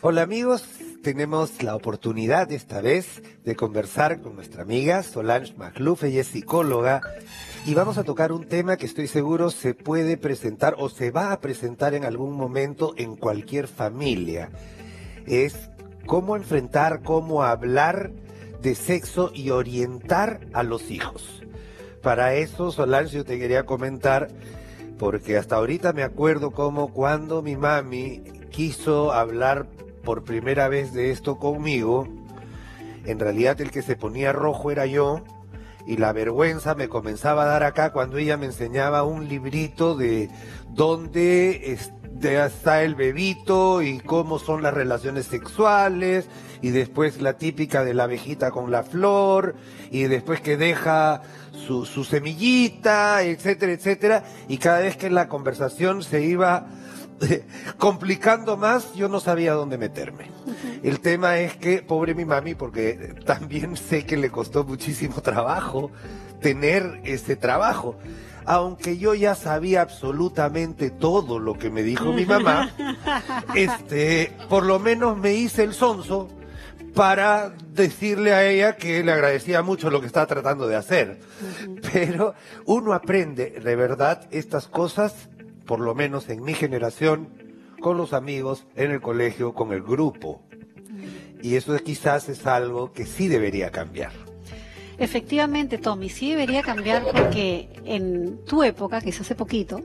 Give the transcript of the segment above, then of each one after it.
Hola amigos, tenemos la oportunidad esta vez de conversar con nuestra amiga Solange Magluf. Ella es psicóloga y vamos a tocar un tema que estoy seguro se puede presentar o se va a presentar en algún momento en cualquier familia. Es cómo enfrentar, cómo hablar de sexo y orientar a los hijos. Para eso, Solange, yo te quería comentar, porque hasta ahorita me acuerdo como cuando mi mami quiso hablar por primera vez de esto conmigo, en realidad el que se ponía rojo era yo, y la vergüenza me comenzaba a dar acá cuando ella me enseñaba un librito de dónde está el bebito y cómo son las relaciones sexuales, y después la típica de la abejita con la flor, y después que deja su semillita, etcétera, etcétera, y cada vez que la conversación se iba complicando más, yo no sabía dónde meterme. El tema es que, pobre mi mami, porque también sé que le costó muchísimo trabajo tener ese trabajo. Aunque yo ya sabía absolutamente todo lo que me dijo mi mamá, por lo menos me hice el sonso para decirle a ella que le agradecía mucho lo que estaba tratando de hacer. Pero uno aprende de verdad estas cosas, por lo menos en mi generación, con los amigos, en el colegio, con el grupo. Y eso quizás es algo que sí debería cambiar. Efectivamente, Tommy, sí debería cambiar porque en tu época, que es hace poquito,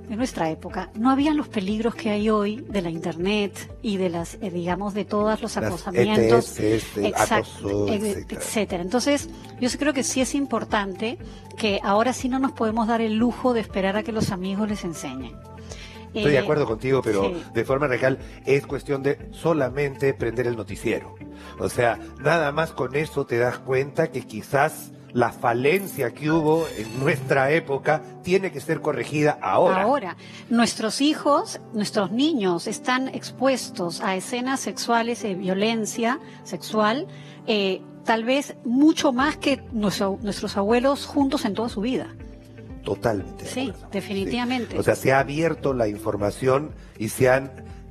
en nuestra época, no habían los peligros que hay hoy de la internet y de las, digamos, de todos los acosamientos, acoso, etcétera. Entonces, yo sí creo que sí es importante que ahora sí no nos podemos dar el lujo de esperar a que los amigos les enseñen. Estoy de acuerdo contigo, pero sí, de forma radical es cuestión de solamente prender el noticiero. O sea, nada más con eso te das cuenta que quizás la falencia que hubo en nuestra época tiene que ser corregida ahora. Ahora, nuestros hijos, nuestros niños están expuestos a escenas sexuales de violencia sexual, tal vez mucho más que nuestros abuelos juntos en toda su vida. Totalmente. Sí, definitivamente. Sí. O sea, se ha abierto la información y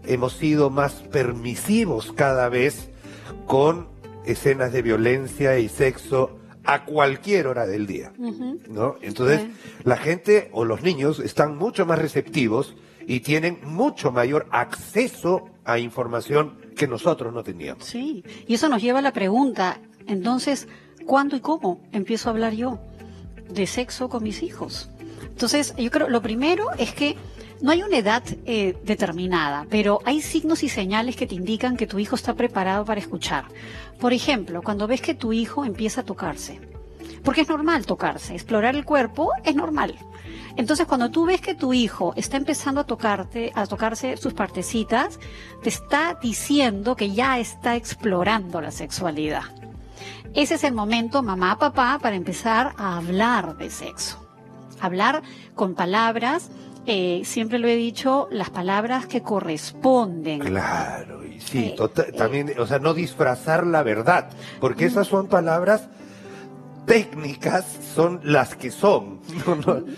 hemos sido más permisivos cada vez con escenas de violencia y sexo a cualquier hora del día, ¿no? Entonces, la gente o los niños están mucho más receptivos y tienen mucho mayor acceso a información que nosotros no teníamos. Sí, y eso nos lleva a la pregunta, entonces, ¿cuándo y cómo empiezo a hablar yo de sexo con mis hijos? Entonces, yo creo, lo primero es que no hay una edad determinada, pero hay signos y señales que te indican que tu hijo está preparado para escuchar. Por ejemplo, cuando ves que tu hijo empieza a tocarse, porque es normal tocarse, explorar el cuerpo es normal. Entonces, cuando tú ves que tu hijo está empezando a tocarse sus partecitas, te está diciendo que ya está explorando la sexualidad. Ese es el momento, mamá, papá, para empezar a hablar de sexo. Hablar con palabras, siempre lo he dicho, las palabras que corresponden. Claro, y sí, también, o sea, no disfrazar la verdad, porque esas son palabras técnicas, son las que son.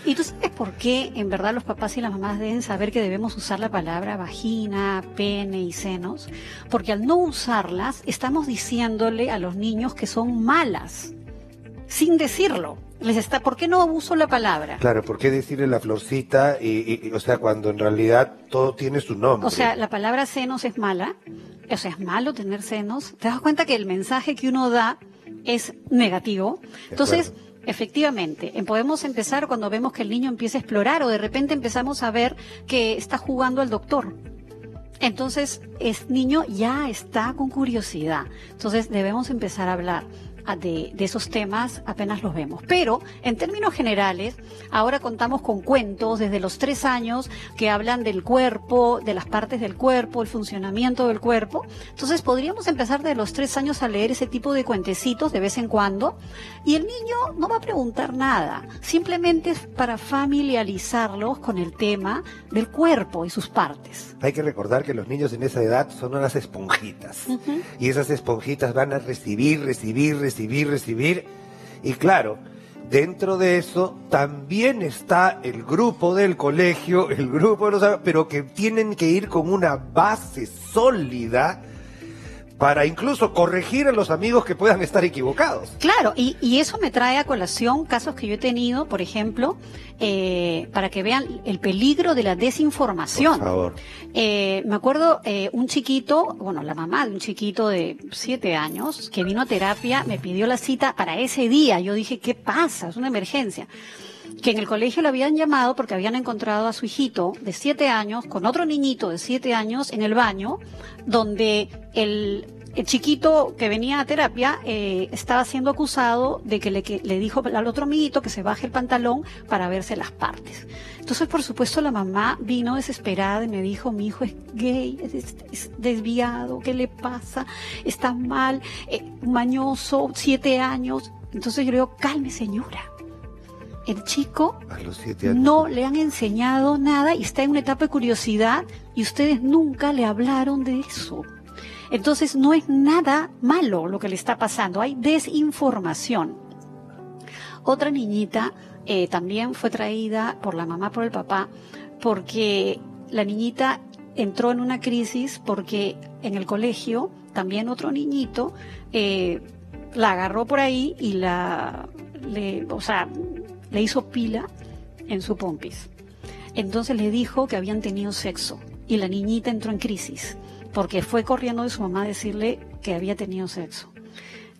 ¿Y tú sabes por qué en verdad los papás y las mamás deben saber que debemos usar la palabra vagina, pene y senos? Porque al no usarlas estamos diciéndole a los niños que son malas, sin decirlo. ¿Por qué no uso la palabra? Claro, ¿por qué decirle la florcita? O sea, cuando en realidad todo tiene su nombre. O sea, la palabra senos es mala. O sea, es malo tener senos. ¿Te das cuenta que el mensaje que uno da es negativo? Entonces, efectivamente, podemos empezar cuando vemos que el niño empieza a explorar o de repente empezamos a ver que está jugando al doctor. Entonces, el niño ya está con curiosidad. Entonces, debemos empezar a hablar de esos temas apenas los vemos. Pero, en términos generales, ahora contamos con cuentos desde los 3 años que hablan del cuerpo, de las partes del cuerpo, el funcionamiento del cuerpo. Entonces, podríamos empezar desde los 3 años a leer ese tipo de cuentecitos de vez en cuando y el niño no va a preguntar nada. Simplemente es para familiarizarlos con el tema del cuerpo y sus partes. Hay que recordar que los niños en esa edad son unas esponjitas. Y esas esponjitas van a recibir. Y claro, dentro de eso también está el grupo del colegio, el grupo de los amigos, pero que tienen que ir con una base sólida para incluso corregir a los amigos que puedan estar equivocados. Claro, y eso me trae a colación casos que yo he tenido, por ejemplo, para que vean el peligro de la desinformación. Por favor. Me acuerdo un chiquito, bueno, la mamá de un chiquito de 7 años que vino a terapia, me pidió la cita para ese día. Yo dije, ¿qué pasa? Es una emergencia. Que en el colegio lo habían llamado porque habían encontrado a su hijito de 7 años con otro niñito de 7 años en el baño, donde el chiquito que venía a terapia estaba siendo acusado de que le dijo al otro amiguito que se baje el pantalón para verse las partes. Entonces, por supuesto, la mamá vino desesperada y me dijo, mi hijo es gay, es desviado, ¿qué le pasa? Está mal, mañoso, 7 años. Entonces yo le digo, calme señora. El chico a los 7 años no le han enseñado nada y está en una etapa de curiosidad y ustedes nunca le hablaron de eso. Entonces no es nada malo lo que le está pasando, hay desinformación. Otra niñita también fue traída por la mamá, por el papá, porque la niñita entró en una crisis porque en el colegio también otro niñito la agarró por ahí y le hizo pila en su pompis. Entonces le dijo que habían tenido sexo y la niñita entró en crisis porque fue corriendo de su mamá a decirle que había tenido sexo.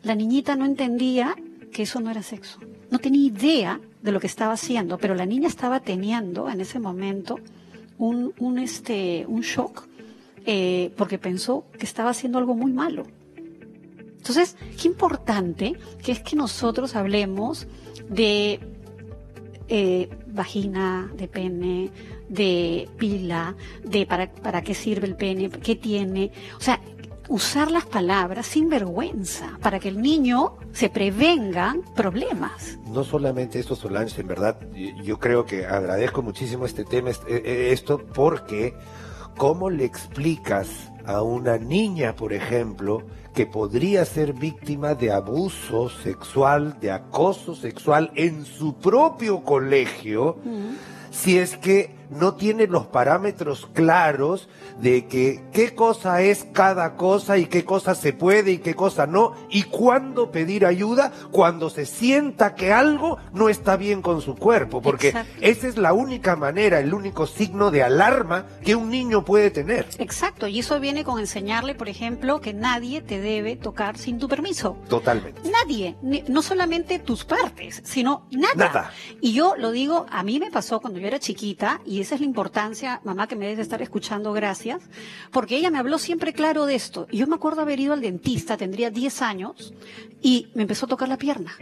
La niñita no entendía que eso no era sexo. No tenía idea de lo que estaba haciendo, pero la niña estaba teniendo en ese momento un shock porque pensó que estaba haciendo algo muy malo. Entonces, qué importante que es que nosotros hablemos de vagina, de pene, de pila, de para qué sirve el pene, qué tiene. O sea, usar las palabras sin vergüenza para que el niño se prevengan problemas. No solamente esto, Solange, en verdad, yo creo que agradezco muchísimo este tema, esto, porque ¿cómo le explicas a una niña, por ejemplo, que podría ser víctima de abuso sexual, de acoso sexual en su propio colegio, si es que no tiene los parámetros claros de que qué cosa es cada cosa y qué cosa se puede y qué cosa no, y cuándo pedir ayuda cuando se sienta que algo no está bien con su cuerpo, porque Exacto. Esa es la única manera, el único signo de alarma que un niño puede tener. Exacto, y eso viene con enseñarle, por ejemplo, que nadie te debe tocar sin tu permiso. Totalmente. Nadie, no solamente tus partes, sino nada. Y yo lo digo, a mí me pasó cuando yo era chiquita, y esa es la importancia, mamá que me debes de estar escuchando, gracias, porque ella me habló siempre claro de esto. Y yo me acuerdo haber ido al dentista, tendría 10 años, y me empezó a tocar la pierna.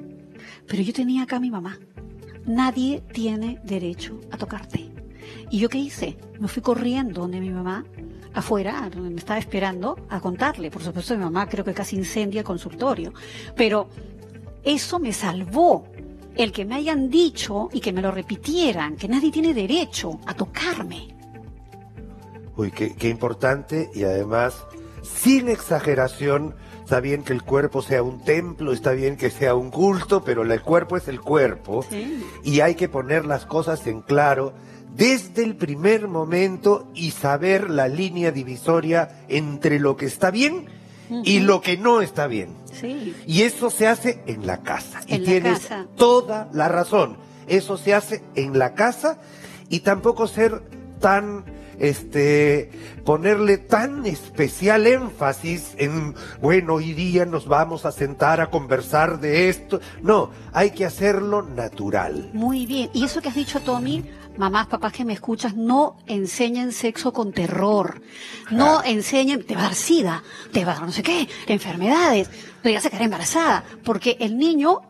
Pero yo tenía acá a mi mamá. Nadie tiene derecho a tocarte. ¿Y yo qué hice? Me fui corriendo donde mi mamá, afuera, donde me estaba esperando, a contarle. Por supuesto, mi mamá creo que casi incendia el consultorio. Pero eso me salvó. El que me hayan dicho y que me lo repitieran, que nadie tiene derecho a tocarme. Uy, qué importante, y además, sin exageración, está bien que el cuerpo sea un templo, está bien que sea un culto, pero el cuerpo es el cuerpo, Sí. y hay que poner las cosas en claro desde el primer momento y saber la línea divisoria entre lo que está bien y lo que no está bien. Sí. Y eso se hace en la casa. En y la tienes casa. toda la razón. Eso se hace en la casa, y tampoco ser tan, ponerle tan especial énfasis en, bueno, hoy día nos vamos a sentar a conversar de esto. No, hay que hacerlo natural. Muy bien. Y eso que has dicho, Tommy, mamás, papás que me escuchas, no enseñen sexo con terror. No enseñen, te va a dar sida, te va a dar no sé qué, enfermedades, te vas a quedar embarazada. Porque el niño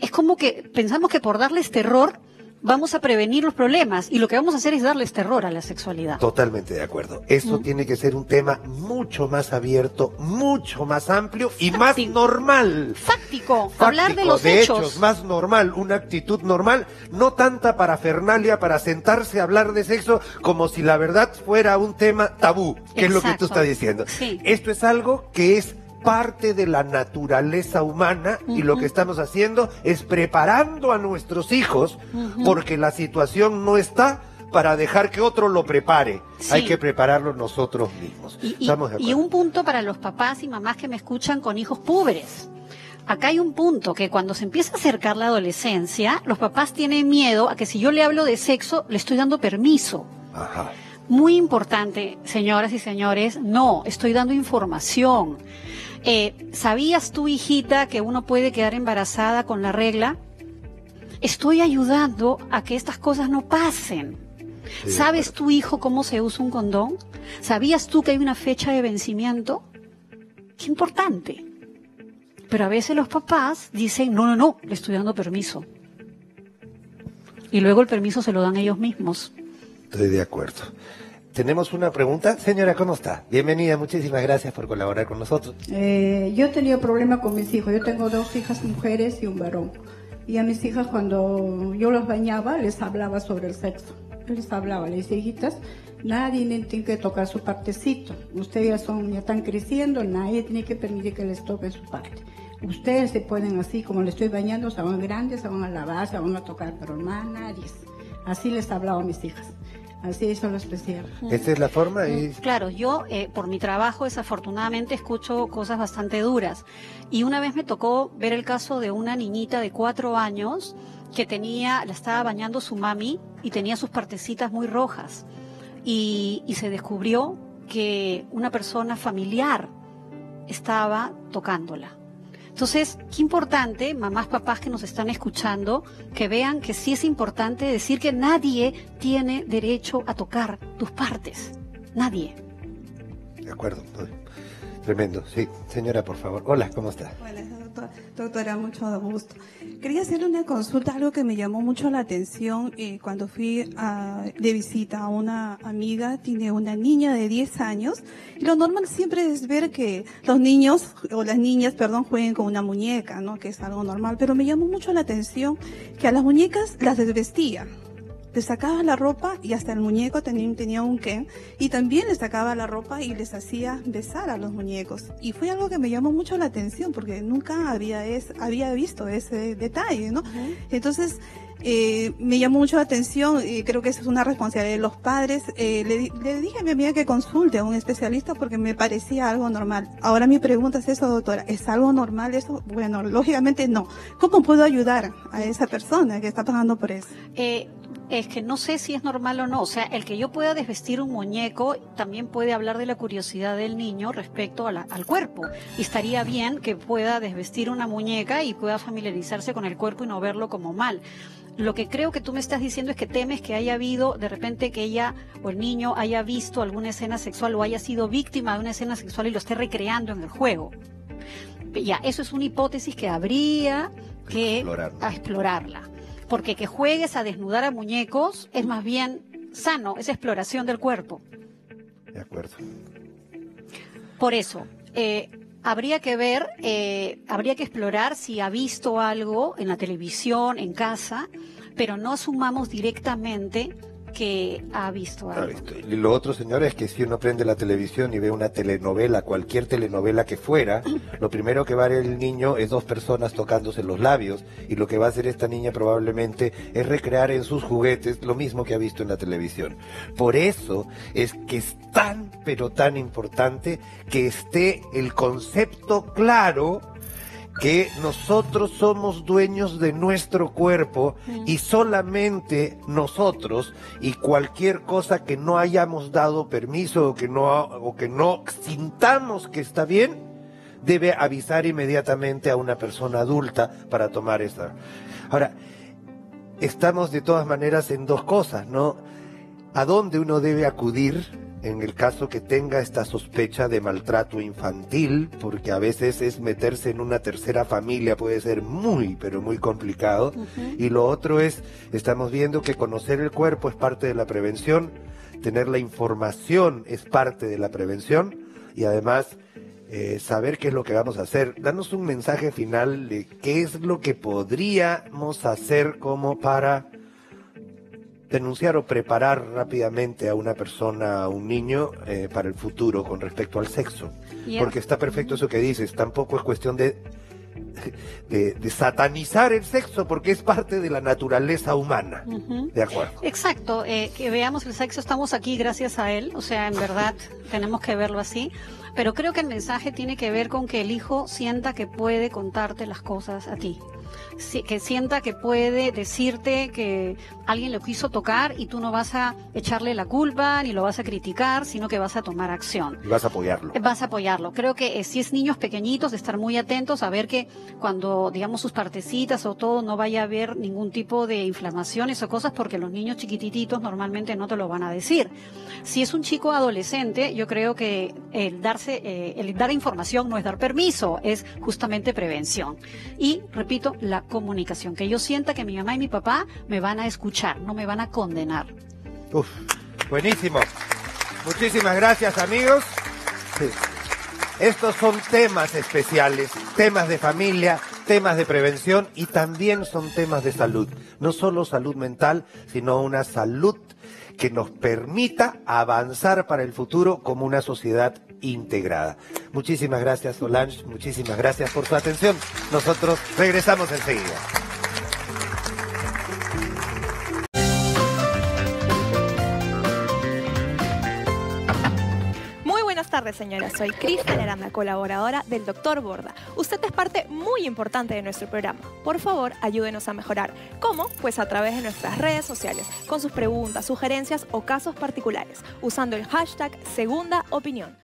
es como que pensamos que por darles terror vamos a prevenir los problemas, y lo que vamos a hacer es darles terror a la sexualidad. Totalmente de acuerdo. Esto tiene que ser un tema mucho más abierto, mucho más amplio y más normal. Fáctico, hablar de los de hechos. más normal, una actitud normal, no tanta parafernalia para sentarse a hablar de sexo como si la verdad fuera un tema tabú, que es lo que tú Exacto. estás diciendo. Sí. Esto es algo que es parte de la naturaleza humana y lo que estamos haciendo es preparando a nuestros hijos porque la situación no está para dejar que otro lo prepare. Sí. Hay que prepararlo nosotros mismos. ¿Estamos de acuerdo? Y un punto para los papás y mamás que me escuchan con hijos pobres. Acá hay un punto que cuando se empieza a acercar la adolescencia, los papás tienen miedo a que si yo le hablo de sexo, le estoy dando permiso. Ajá. Muy importante, señoras y señores, no, estoy dando información. ¿Sabías tú, hijita, que uno puede quedar embarazada con la regla? Estoy ayudando a que estas cosas no pasen. Sí, ¿sabes tu hijo cómo se usa un condón? ¿Sabías tú que hay una fecha de vencimiento? Qué importante. Pero a veces los papás dicen, no, le estoy dando permiso. Y luego el permiso se lo dan ellos mismos. Estoy de acuerdo. Tenemos una pregunta. Señora, ¿cómo está? Bienvenida, muchísimas gracias por colaborar con nosotros. Yo he tenido problemas con mis hijos. Yo tengo 2 hijas mujeres y un varón. Y a mis hijas cuando yo los bañaba, les hablaba sobre el sexo. Yo les hablaba, les decía, hijitas, nadie tiene que tocar su partecito. Ustedes ya están creciendo, nadie tiene que permitir que les toque su parte. Ustedes se pueden así, como les estoy bañando, se van grandes, se van a lavar, se van a tocar, pero más nadie. Así les hablaba a mis hijas. Así eso lo especial. ¿Esta es la forma? Claro, yo por mi trabajo desafortunadamente escucho cosas bastante duras. Y una vez me tocó ver el caso de una niñita de 4 años que la estaba bañando su mami y tenía sus partecitas muy rojas. Y se descubrió que una persona familiar estaba tocándola. Entonces, qué importante, mamás, papás que nos están escuchando, que vean que sí es importante decir que nadie tiene derecho a tocar tus partes. Nadie. De acuerdo. Tremendo. Sí, señora, por favor. Hola, ¿cómo está? Buenas, doctora, mucho gusto. Quería hacerle una consulta, algo que me llamó mucho la atención cuando fui de visita a una amiga, tiene una niña de 10 años, y lo normal siempre es ver que los niños, o las niñas, perdón, jueguen con una muñeca, ¿no? Que es algo normal, pero me llamó mucho la atención que a las muñecas las desvestía. Le sacaba la ropa y hasta el muñeco tenía un Ken, y también le sacaba la ropa y les hacía besar a los muñecos. Y fue algo que me llamó mucho la atención porque nunca había visto ese detalle, ¿no? Entonces, me llamó mucho la atención y creo que esa es una responsabilidad de los padres. Le dije a mi amiga que consulte a un especialista porque me parecía algo normal. Ahora mi pregunta es eso, doctora, ¿es algo normal eso? Bueno, lógicamente no. ¿Cómo puedo ayudar a esa persona que está pasando por eso? Es que no sé si es normal o no. O sea, el que yo pueda desvestir un muñeco también puede hablar de la curiosidad del niño respecto al cuerpo. Y estaría bien que pueda desvestir una muñeca y pueda familiarizarse con el cuerpo y no verlo como mal. Lo que creo que tú me estás diciendo es que temes que haya habido, de repente, que ella o el niño haya visto alguna escena sexual o haya sido víctima de una escena sexual y lo esté recreando en el juego. Ya, eso es una hipótesis que habría que explorarla. Porque que juegues a desnudar a muñecos es más bien sano, es exploración del cuerpo. De acuerdo. Por eso, habría que ver, habría que explorar si ha visto algo en la televisión, en casa, pero no asumamos directamente que ha visto algo. Y lo otro, señora, es que si uno prende la televisión y ve una telenovela, cualquier telenovela que fuera, lo primero que va a ver el niño es 2 personas tocándose los labios, y lo que va a hacer esta niña probablemente es recrear en sus juguetes lo mismo que ha visto en la televisión. Por eso es que es tan, pero tan importante que esté el concepto claro que nosotros somos dueños de nuestro cuerpo y solamente nosotros, y cualquier cosa que no hayamos dado permiso o que no sintamos que está bien, debe avisar inmediatamente a una persona adulta para tomar esa. Ahora, estamos de todas maneras en 2 cosas, ¿no? ¿A dónde uno debe acudir en el caso que tenga esta sospecha de maltrato infantil? Porque a veces es meterse en una tercera familia, puede ser muy, pero muy complicado. Y lo otro es, estamos viendo que conocer el cuerpo es parte de la prevención, tener la información es parte de la prevención, y además saber qué es lo que vamos a hacer. Danos un mensaje final de qué es lo que podríamos hacer como para denunciar o preparar rápidamente a una persona, a un niño, para el futuro con respecto al sexo. Porque está perfecto eso que dices, tampoco es cuestión de satanizar el sexo, porque es parte de la naturaleza humana. De acuerdo. Exacto, que veamos el sexo, estamos aquí gracias a él, o sea, en verdad tenemos que verlo así, pero creo que el mensaje tiene que ver con que el hijo sienta que puede contarte las cosas a ti. Que sienta que puede decirte que alguien lo quiso tocar y tú no vas a echarle la culpa ni lo vas a criticar, sino que vas a tomar acción. Y vas a apoyarlo. Vas a apoyarlo. Creo que si es niños pequeñitos, estar muy atentos a ver que cuando, digamos, sus partecitas o todo, no vaya a haber ningún tipo de inflamaciones o cosas, porque los niños chiquititos normalmente no te lo van a decir. Si es un chico adolescente, yo creo que el dar información no es dar permiso, es justamente prevención. Y, repito, la comunicación, que yo sienta que mi mamá y mi papá me van a escuchar, no me van a condenar. Uf, buenísimo. Muchísimas gracias, amigos. Sí. Estos son temas especiales, temas de familia, temas de prevención y también son temas de salud. No solo salud mental, sino una salud que nos permita avanzar para el futuro como una sociedad integrada. Muchísimas gracias, Solange, muchísimas gracias por su atención. Nosotros regresamos enseguida. Buenas tardes, señora. Soy Cristal Aranda, colaboradora del Dr. Borda. Usted es parte muy importante de nuestro programa. Por favor, ayúdenos a mejorar. ¿Cómo? Pues a través de nuestras redes sociales, con sus preguntas, sugerencias o casos particulares, usando el hashtag Segunda Opinión.